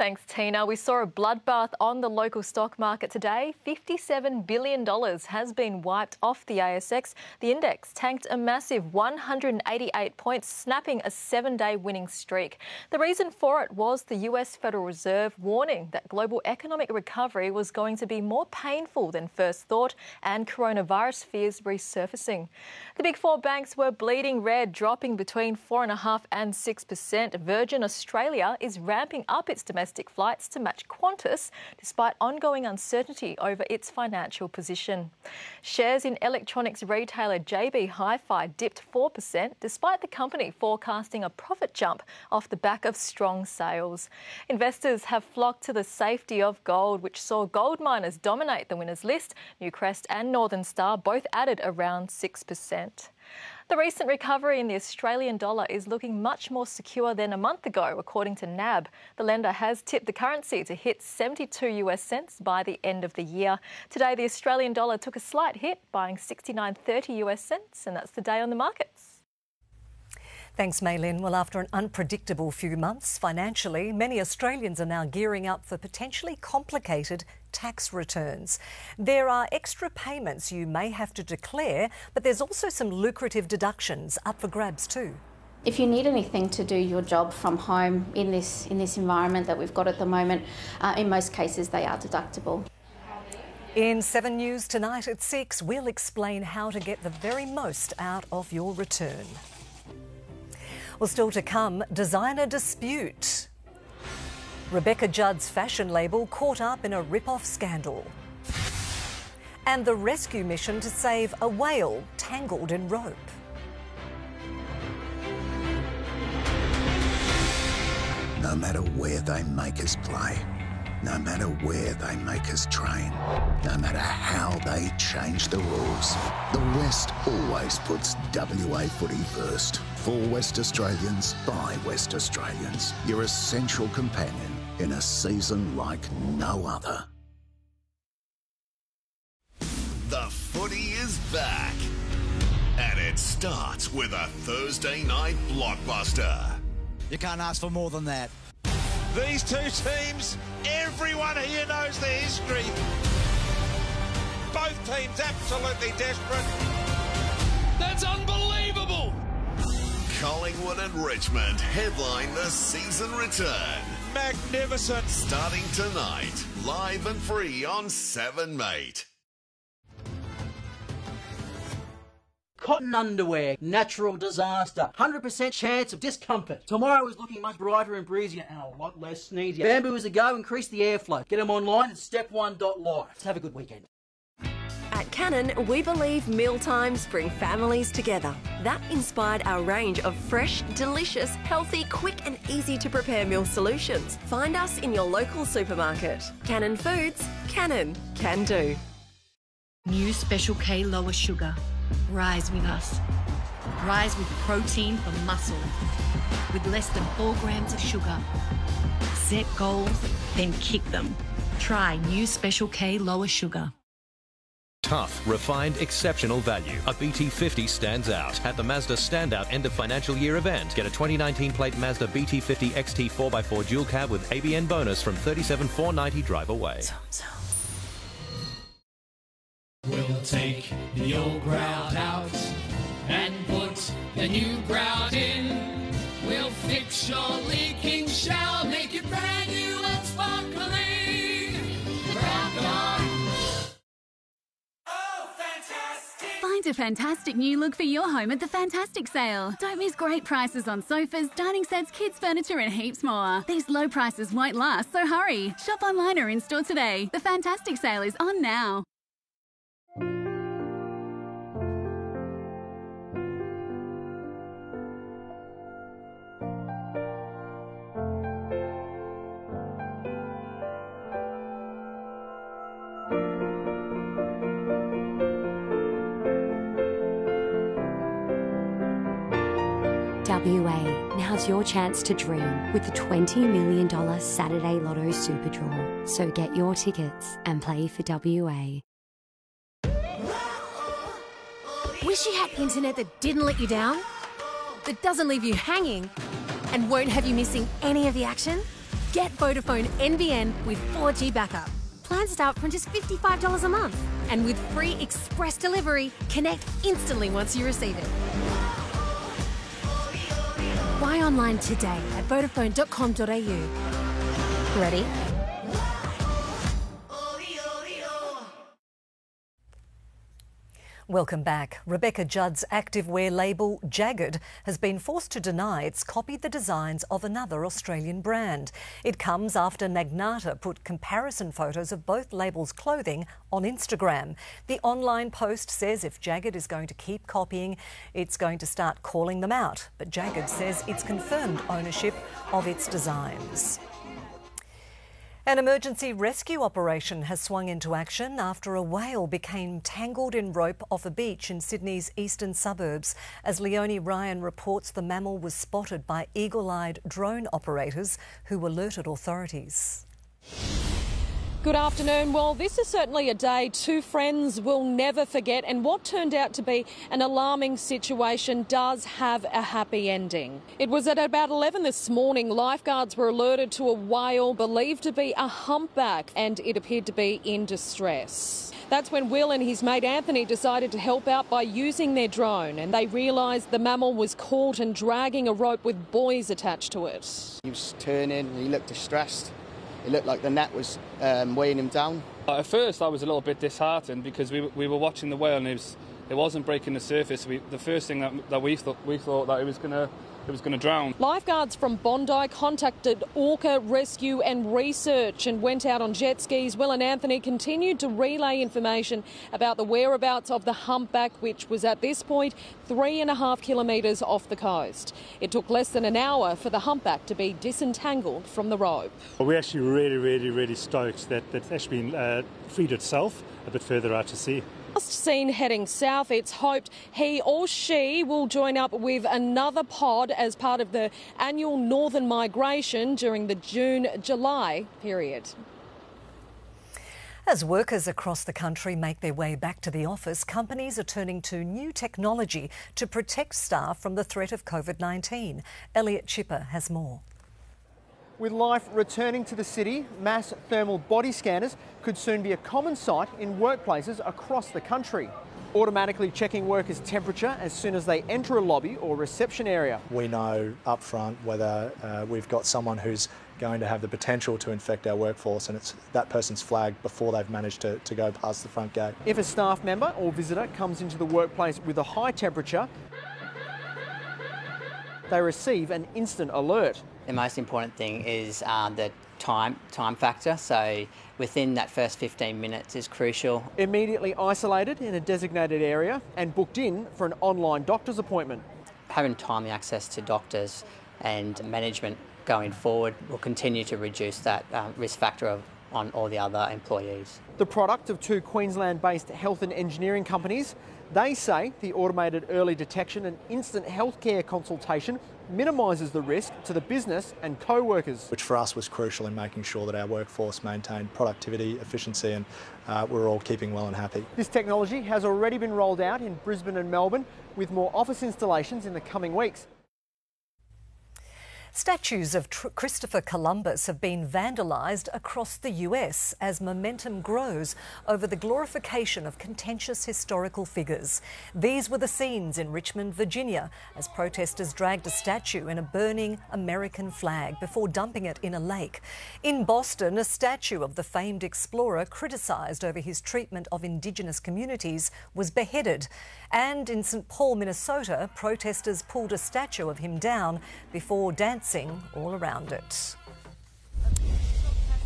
Thanks, Tina. We saw a bloodbath on the local stock market today. $57 billion has been wiped off the ASX. The index tanked a massive 188 points, snapping a 7-day winning streak. The reason for it was the US Federal Reserve warning that global economic recovery was going to be more painful than first thought and coronavirus fears resurfacing. The big four banks were bleeding red, dropping between 4.5% and 6%. Virgin Australia is ramping up its domestic flights to match Qantas, despite ongoing uncertainty over its financial position. Shares in electronics retailer JB Hi-Fi dipped 4%, despite the company forecasting a profit jump off the back of strong sales. Investors have flocked to the safety of gold, which saw gold miners dominate the winners list. Newcrest and Northern Star both added around 6%. The recent recovery in the Australian dollar is looking much more secure than a month ago, according to NAB. The lender has tipped the currency to hit 72 US cents by the end of the year. Today, the Australian dollar took a slight hit, buying 69.30 US cents, and that's the day on the markets. Thanks, Maylin. Well, after an unpredictable few months financially, many Australians are now gearing up for potentially complicated tax returns. There are extra payments you may have to declare, but there's also some lucrative deductions up for grabs too. If you need anything to do your job from home in this environment that we've got at the moment, in most cases they are deductible. In 7 News tonight at 6, we'll explain how to get the very most out of your return. Well, still to come, designer dispute. Rebecca Judd's fashion label caught up in a rip-off scandal. And the rescue mission to save a whale tangled in rope. No matter where they make us play, no matter where they make us train, no matter how they change the rules, the West always puts WA footy first. For West Australians, by West Australians, your essential companion in a season like no other. The footy is back, and it starts with a Thursday night blockbuster. You can't ask for more than that. These two teams, everyone here knows the history. Both teams absolutely desperate. That's unbelievable! Collingwood and Richmond headline the season return. Magnificent. Starting tonight, live and free on 7 Mate. Cotton underwear, natural disaster, 100% chance of discomfort. Tomorrow is looking much brighter and breezier and a lot less sneezy. Bamboo is a go, increase the airflow. Get them online at step1.live. Let's have a good weekend. At Canon, we believe mealtimes bring families together. That inspired our range of fresh, delicious, healthy, quick and easy to prepare meal solutions. Find us in your local supermarket. Canon Foods, Canon can do. New Special K lower sugar. Rise with us. Rise with protein for muscle. With less than 4 grams of sugar. Set goals, then kick them. Try New Special K lower sugar. Tough, refined, exceptional value. A BT50 stands out. At the Mazda Standout End of Financial Year event, get a 2019 plate Mazda BT50 XT 4x4 dual cab with ABN bonus from $37,490 drive away. We'll take the old grout out and put the new grout in. We'll fix your leaking shower, make it brand new and sparkling. Grout on. Find a fantastic new look for your home at the Fantastic Sale. Don't miss great prices on sofas, dining sets, kids' furniture and heaps more. These low prices won't last, so hurry. Shop online or in-store today. The Fantastic Sale is on now. WA, now's your chance to dream with the $20 million Saturday Lotto Super Draw. So get your tickets and play for WA. Wish you had internet that didn't let you down? That doesn't leave you hanging and won't have you missing any of the action? Get Vodafone NBN with 4G backup. Plans start from just $55 a month. And with free express delivery, connect instantly once you receive it. Buy online today at vodafone.com.au. Ready? Welcome back. Rebecca Judd's activewear label Jagged has been forced to deny it's copied the designs of another Australian brand. It comes after Nagnata put comparison photos of both labels' clothing on Instagram. The online post says if Jagged is going to keep copying, it's going to start calling them out. But Jagged says it's confirmed ownership of its designs. An emergency rescue operation has swung into action after a whale became tangled in rope off a beach in Sydney's eastern suburbs. As Leonie Ryan reports, the mammal was spotted by eagle-eyed drone operators who alerted authorities. Good afternoon. Well, this is certainly a day two friends will never forget, and what turned out to be an alarming situation does have a happy ending. It was at about 11 this morning. Lifeguards were alerted to a whale believed to be a humpback, and it appeared to be in distress. That's when Will and his mate Anthony decided to help out by using their drone, and they realised the mammal was caught and dragging a rope with buoys attached to it. He was turning, he looked distressed. It looked like the net was weighing him down. At first I was a little bit disheartened because we were watching the whale and it wasn't breaking the surface. The first thing that we thought that it was going to drown. Lifeguards from Bondi contacted Orca Rescue and Research and went out on jet skis. Will and Anthony continued to relay information about the whereabouts of the humpback, which was at this point 3.5 kilometres off the coast. It took less than an hour for the humpback to be disentangled from the rope. We're actually really stoked that it's actually been freed itself a bit further out to sea. Last seen heading south, it's hoped he or she will join up with another pod as part of the annual northern migration during the June-July period. As workers across the country make their way back to the office, companies are turning to new technology to protect staff from the threat of COVID-19. Elliot Chipper has more. With life returning to the city, mass thermal body scanners could soon be a common sight in workplaces across the country. Automatically checking workers' temperature as soon as they enter a lobby or reception area. We know up front whether we've got someone who's going to have the potential to infect our workforce, and that person's flagged before they've managed to go past the front gate. If a staff member or visitor comes into the workplace with a high temperature, they receive an instant alert. The most important thing is the time factor, so within that first 15 minutes is crucial. Immediately isolated in a designated area and booked in for an online doctor's appointment. Having timely access to doctors and management going forward will continue to reduce that risk factor on all the other employees. The product of two Queensland-based health and engineering companies, they say the automated early detection and instant healthcare consultation minimises the risk to the business and co-workers. Which for us was crucial in making sure that our workforce maintained productivity, efficiency, and we're all keeping well and happy. This technology has already been rolled out in Brisbane and Melbourne, with more office installations in the coming weeks. Statues of Christopher Columbus have been vandalised across the US as momentum grows over the glorification of contentious historical figures. These were the scenes in Richmond, Virginia, as protesters dragged a statue in a burning American flag before dumping it in a lake. In Boston, a statue of the famed explorer criticised over his treatment of Indigenous communities was beheaded. And in St Paul, Minnesota, protesters pulled a statue of him down before dancing all around it.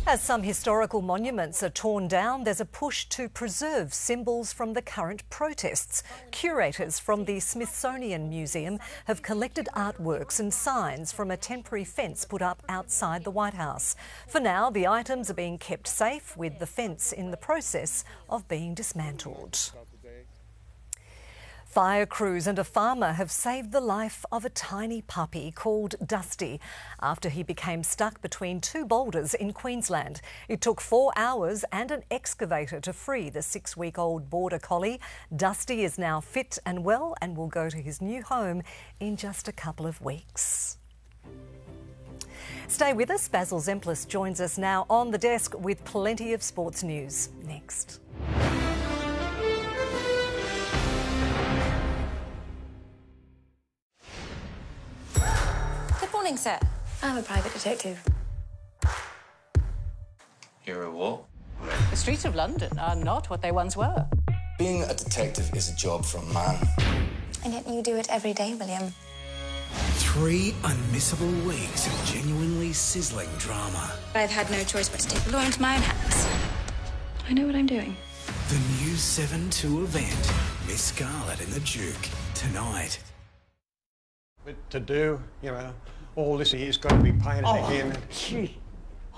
As some historical monuments are torn down, there's a push to preserve symbols from the current protests. Curators from the Smithsonian Museum have collected artworks and signs from a temporary fence put up outside the White House. For now, the items are being kept safe, with the fence in the process of being dismantled. Fire crews and a farmer have saved the life of a tiny puppy called Dusty after he became stuck between two boulders in Queensland. It took 4 hours and an excavator to free the 6-week-old border collie. Dusty is now fit and well and will go to his new home in just a couple of weeks. Stay with us. Basil Zemplis joins us now on the desk with plenty of sports news. Next. Good morning, sir. I'm a private detective. You're a what? The streets of London are not what they once were. Being a detective is a job for a man. And yet you do it every day, William. 3 unmissable weeks of genuinely sizzling drama. I've had no choice but to take the law into my own hands. I know what I'm doing. The new 7-2 event, Miss Scarlet and the Duke, tonight. But to do, all this here's got to be painted again. Gee,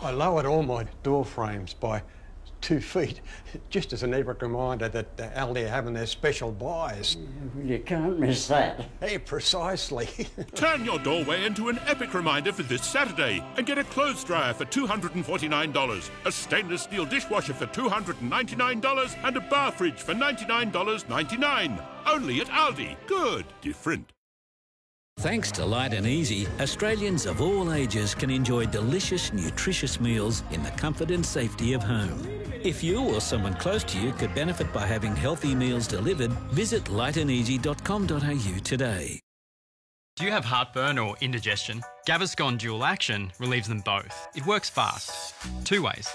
I lowered all my door frames by 2 feet, just as an epic reminder that Aldi are having their special buys. You can't miss that. Hey, precisely. Turn your doorway into an epic reminder for this Saturday and get a clothes dryer for $249, a stainless steel dishwasher for $299 and a bar fridge for $99.99. Only at Aldi. Good. Different. Thanks to Light and Easy, Australians of all ages can enjoy delicious, nutritious meals in the comfort and safety of home. If you or someone close to you could benefit by having healthy meals delivered, visit lightandeasy.com.au today. Do you have heartburn or indigestion? Gaviscon Dual Action relieves them both. It works fast. 2 ways.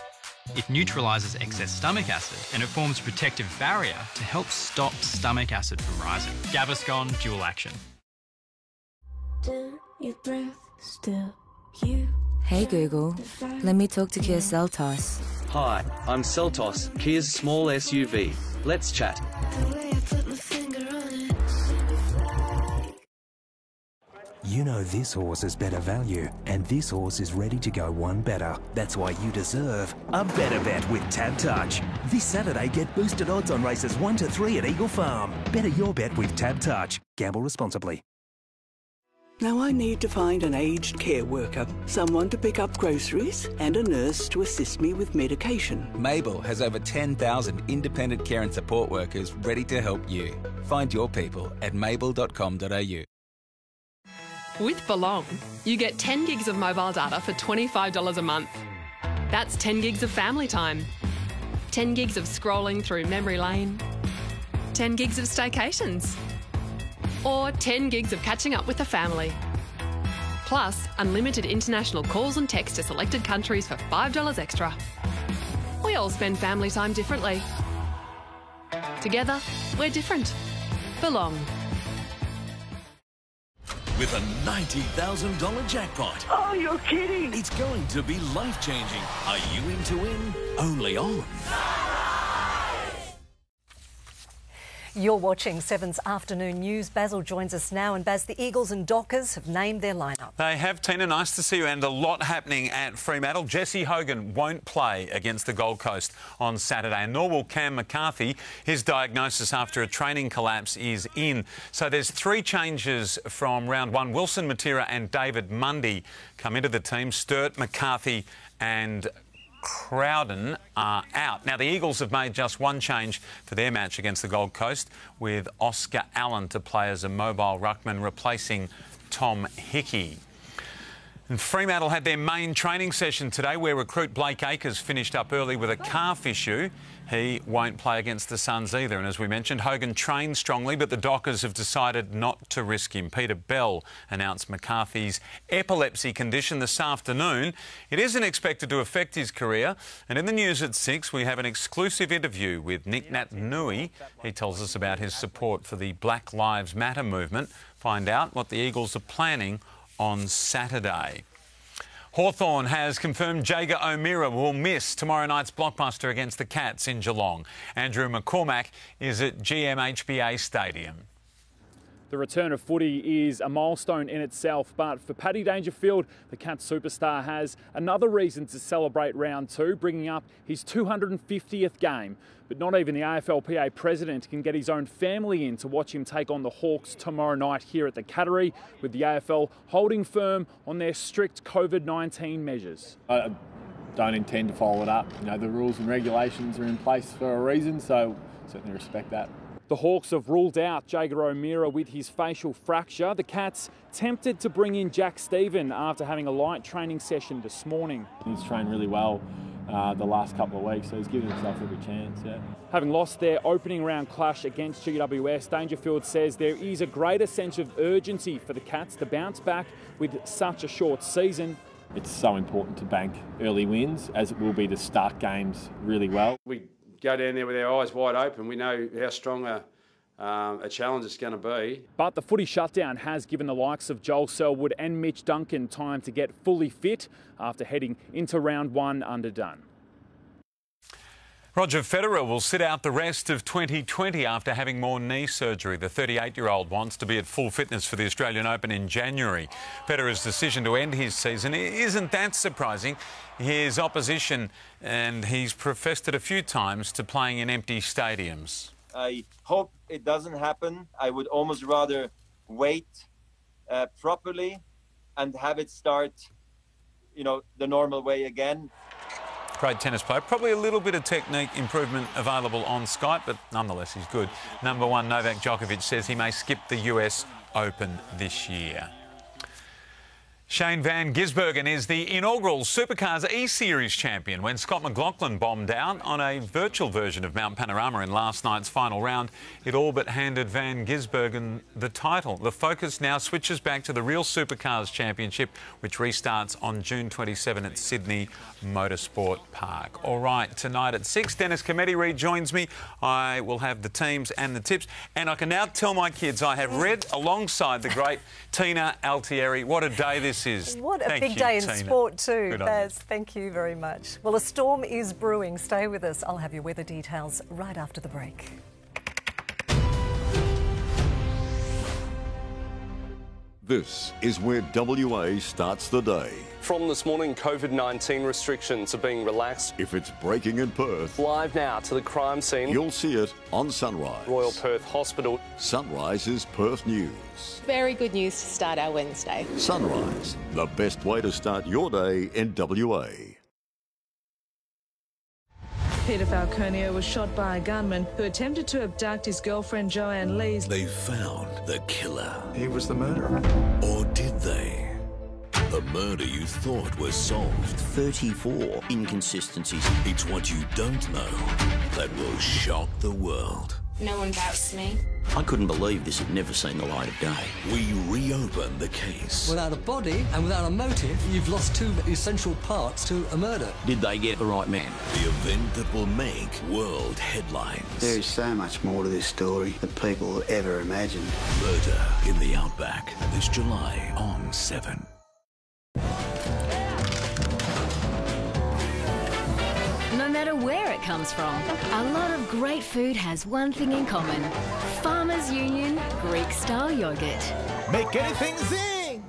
It neutralises excess stomach acid and it forms a protective barrier to help stop stomach acid from rising. Gaviscon Dual Action. Your breath still you. Hey Google, let me talk to Kia Seltos. Hi, I'm Seltos, Kia's small SUV. Let's chat. You know this horse is better value, and this horse is ready to go one better. That's why you deserve a better bet with Tab Touch. This Saturday, get boosted odds on races 1 to 3 at Eagle Farm. Better your bet with Tab Touch. Gamble responsibly. Now I need to find an aged care worker, someone to pick up groceries, and a nurse to assist me with medication. Mabel has over 10,000 independent care and support workers ready to help you. Find your people at mabel.com.au. With Belong, you get 10 gigs of mobile data for $25 a month. That's 10 gigs of family time, 10 gigs of scrolling through memory lane, 10 gigs of staycations, or 10 gigs of catching up with the family. Plus, unlimited international calls and texts to selected countries for $5 extra. We all spend family time differently. Together, we're different. Belong. With a $90,000 jackpot. Oh, you're kidding! It's going to be life-changing. Are you in to win? Only on. You're watching 7's Afternoon News. Basil joins us now. And Baz, the Eagles and Dockers have named their lineup. They have, Tina. Nice to see you. And a lot happening at Fremantle. Jesse Hogan won't play against the Gold Coast on Saturday, and nor will Cam McCarthy. His diagnosis after a training collapse is in. So there's 3 changes from round 1. Wilson Matera and David Mundy come into the team. Sturt, McCarthy and Crowden are out. Now, the Eagles have made just 1 change for their match against the Gold Coast, with Oscar Allen to play as a mobile ruckman, replacing Tom Hickey. And Fremantle had their main training session today, where recruit Blake Acres finished up early with a calf issue. He won't play against the Suns either. And as we mentioned, Hogan trained strongly, but the Dockers have decided not to risk him. Peter Bell announced McCarthy's epilepsy condition this afternoon. It isn't expected to affect his career. And in the news at 6, we have an exclusive interview with Nick Nat-Nui. He tells us about his support for the Black Lives Matter movement. Find out what the Eagles are planning on Saturday. Hawthorn has confirmed Jager O'Meara will miss tomorrow night's blockbuster against the Cats in Geelong. Andrew McCormack is at GMHBA Stadium. The return of footy is a milestone in itself, but for Paddy Dangerfield, the Cats superstar has another reason to celebrate round 2, bringing up his 250th game. But not even the AFLPA president can get his own family in to watch him take on the Hawks tomorrow night here at the Cattery, with the AFL holding firm on their strict COVID-19 measures. I don't intend to follow it up. You know, the rules and regulations are in place for a reason, so certainly respect that. The Hawks have ruled out Jaeger O'Meara with his facial fracture. The Cats tempted to bring in Jack Stephen after having a light training session this morning. He's trained really well the last couple of weeks, so he's given himself every chance, yeah. Having lost their opening round clash against GWS, Dangerfield says there is a greater sense of urgency for the Cats to bounce back with such a short season. It's so important to bank early wins, as it will be to start games really well. We go down there with our eyes wide open. We know how strong a challenge it's going to be. But the footy shutdown has given the likes of Joel Selwood and Mitch Duncan time to get fully fit after heading into round one underdone. Roger Federer will sit out the rest of 2020 after having more knee surgery. The 38-year-old wants to be at full fitness for the Australian Open in January. Federer's decision to end his season isn't that surprising. His opposition, and he's professed it a few times, to playing in empty stadiums. I hope it doesn't happen. I would almost rather wait properly and have it start, the normal way again. Great tennis player. Probably a little bit of technique improvement available on Skype, but nonetheless he's good. Number one, Novak Djokovic says he may skip the US Open this year. Shane Van Gisbergen is the inaugural Supercars E-Series champion when Scott McLaughlin bombed out on a virtual version of Mount Panorama in last night's final round. It all but handed Van Gisbergen the title. The focus now switches back to the real Supercars Championship, which restarts on June 27 at Sydney Motorsport Park. All right, tonight at 6, Dennis Cometti rejoins me. I will have the teams and the tips, and I can now tell my kids I have read alongside the great Tina Altieri. What a day this is. What a Thank big you, day in Tina. sport too, Good on Baz. Thank you very much. Well, a storm is brewing. Stay with us. I'll have your weather details right after the break. This is where WA starts the day. From this morning, COVID-19 restrictions are being relaxed. If it's breaking in Perth, Live now to the crime scene. you'll see it on Sunrise. Royal Perth Hospital. Sunrise is Perth News. Very good news to start our Wednesday. Sunrise, the best way to start your day in WA. Peter Falconio was shot by a gunman who attempted to abduct his girlfriend Joanne Lees. They found the killer. He was the murderer. Or did they? The murder you thought was solved. 34 inconsistencies. It's what you don't know that will shock the world. No one doubts me. I couldn't believe this had never seen the light of day. We reopen the case. Without a body and without a motive, you've lost two essential parts to a murder. Did they get the right man? The event that will make world headlines. There is so much more to this story than people will ever imagine. Murder in the Outback, this July on 7. No matter where it comes from, a lot of great food has one thing in common. Farmers Union Greek-style yogurt. Make anything sing!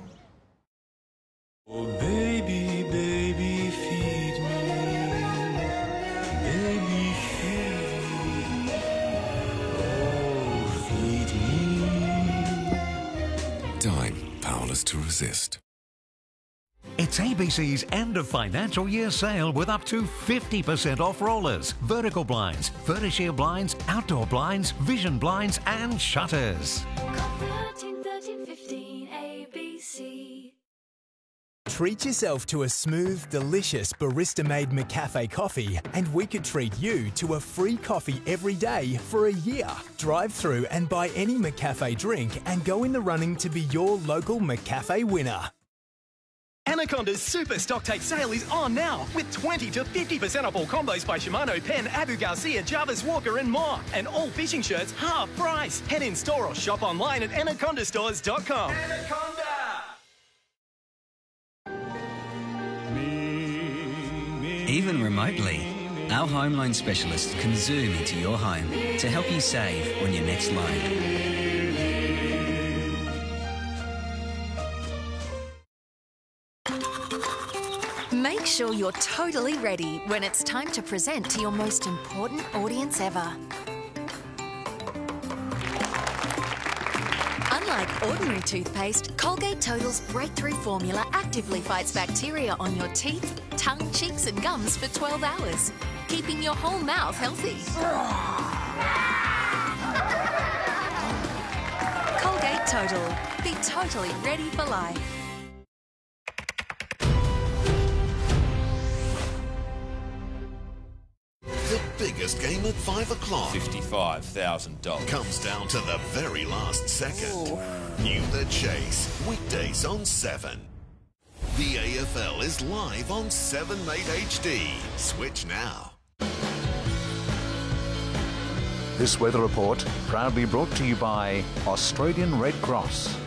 Oh, baby, baby, feed me. Baby, feed me. Oh, feed me. Time powerless to resist. It's ABC's end of financial year sale with up to 50% off rollers, vertical blinds, Vertishear blinds, outdoor blinds, vision blinds and shutters. 13, 15, ABC. Treat yourself to a smooth, delicious barista-made McCafe coffee and we could treat you to a free coffee every day for a year. Drive through and buy any McCafe drink and go in the running to be your local McCafe winner. Anaconda's Super Stocktake sale is on now with 20 to 50% off all combos by Shimano, Penn, Abu Garcia, Jarvis Walker and more. And all fishing shirts half price. Head in store or shop online at anacondastores.com. Anaconda! Even remotely, our home loan specialist can zoom into your home to help you save on your next loan. Make sure you're totally ready when it's time to present to your most important audience ever. Unlike ordinary toothpaste, Colgate Total's breakthrough formula actively fights bacteria on your teeth, tongue, cheeks and gums for 12 hours, keeping your whole mouth healthy. Total. Be totally ready for life. The biggest game at 5 o'clock. $55,000. Comes down to the very last second. New The Chase. Weekdays on 7. The AFL is live on 7 Mate HD. Switch now. This weather report proudly brought to you by Australian Red Cross.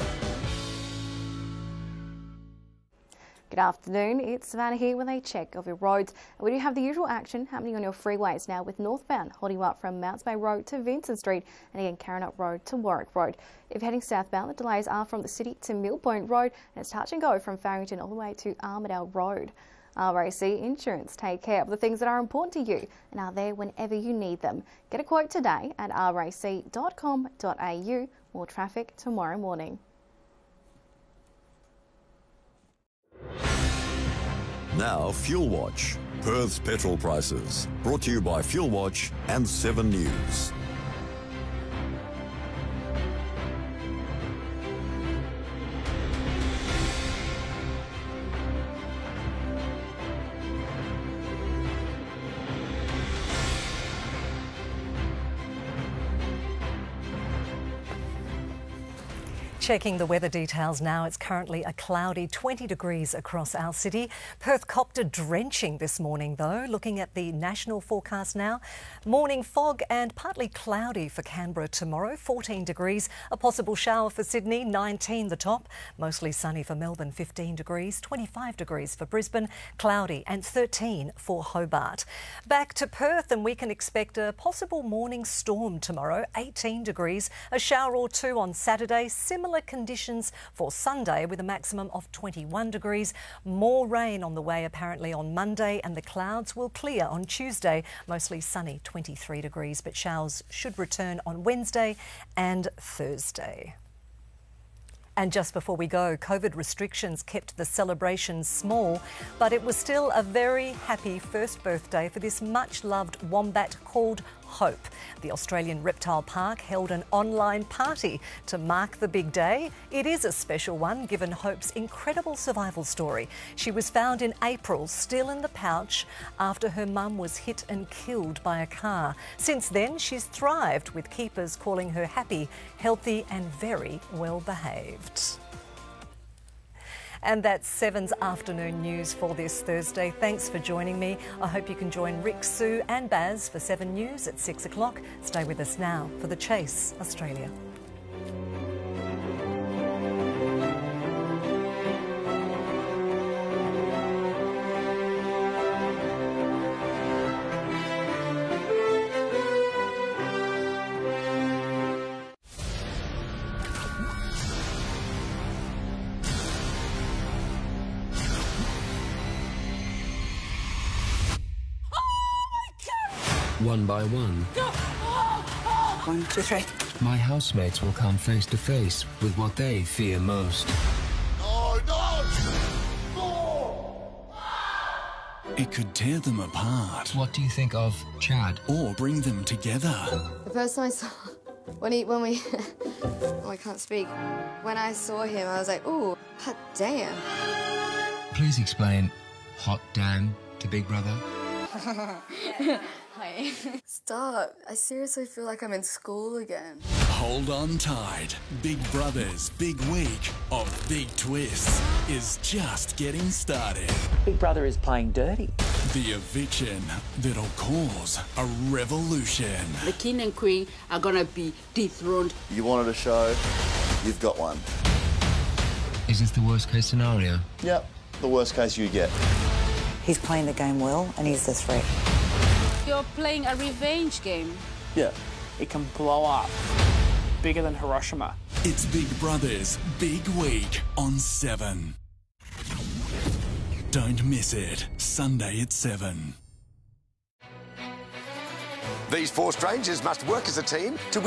Good afternoon, it's Savannah here with a check of your roads. We do have the usual action happening on your freeways now, with northbound holding you up from Mounts Bay Road to Vincent Street and again Carrinup Road to Warwick Road. If heading southbound, the delays are from the city to Mill Point Road and it's touch and go from Farrington all the way to Armidale Road. RAC Insurance take care of the things that are important to you and are there whenever you need them. Get a quote today at rac.com.au. More traffic tomorrow morning. Now Fuel Watch, Perth's petrol prices. Brought to you by Fuel Watch and 7 News. Checking the weather details now, it's currently a cloudy 20 degrees across our city. Perth copped a drenching this morning though. Looking at the national forecast now, morning fog and partly cloudy for Canberra tomorrow, 14 degrees. A possible shower for Sydney, 19 the top. Mostly sunny for Melbourne, 15 degrees, 25 degrees for Brisbane, cloudy and 13 for Hobart. Back to Perth and we can expect a possible morning storm tomorrow, 18 degrees. A shower or two on Saturday, similar conditions for Sunday with a maximum of 21 degrees. More rain on the way apparently on Monday and the clouds will clear on Tuesday. Mostly sunny, 23 degrees, but showers should return on Wednesday and Thursday. And just before we go, COVID restrictions kept the celebrations small, but it was still a very happy first birthday for this much-loved wombat called Hope. The Australian Reptile Park held an online party to mark the big day. It is a special one given Hope's incredible survival story. She was found in April, still in the pouch, after her mum was hit and killed by a car. Since then, she's thrived, with keepers calling her happy, healthy and very well behaved. And that's 7's afternoon news for this Thursday. Thanks for joining me. I hope you can join Rick, Sue and Baz for 7 News at 6 o'clock. Stay with us now for The Chase Australia. One by one. 1, 2, 3. My housemates will come face to face with what they fear most. No, no! It could tear them apart. What do you think of Chad? Or bring them together. The person I saw, when we, oh, I can't speak. When I saw him, I was like, ooh, hot damn. Please explain hot damn to Big Brother. Stop. I seriously feel like I'm in school again. Hold on tight. Big Brother's big week of big twists is just getting started. Big Brother is playing dirty. The eviction that'll cause a revolution. The king and queen are gonna be dethroned. You wanted a show, you've got one. Is this the worst case scenario? Yep, the worst case you get. He's playing the game well and he's the threat. You're playing a revenge game. Yeah. It can blow up. Bigger than Hiroshima. It's Big Brother's big week on 7. Don't miss it. Sunday at 7. These 4 strangers must work as a team to win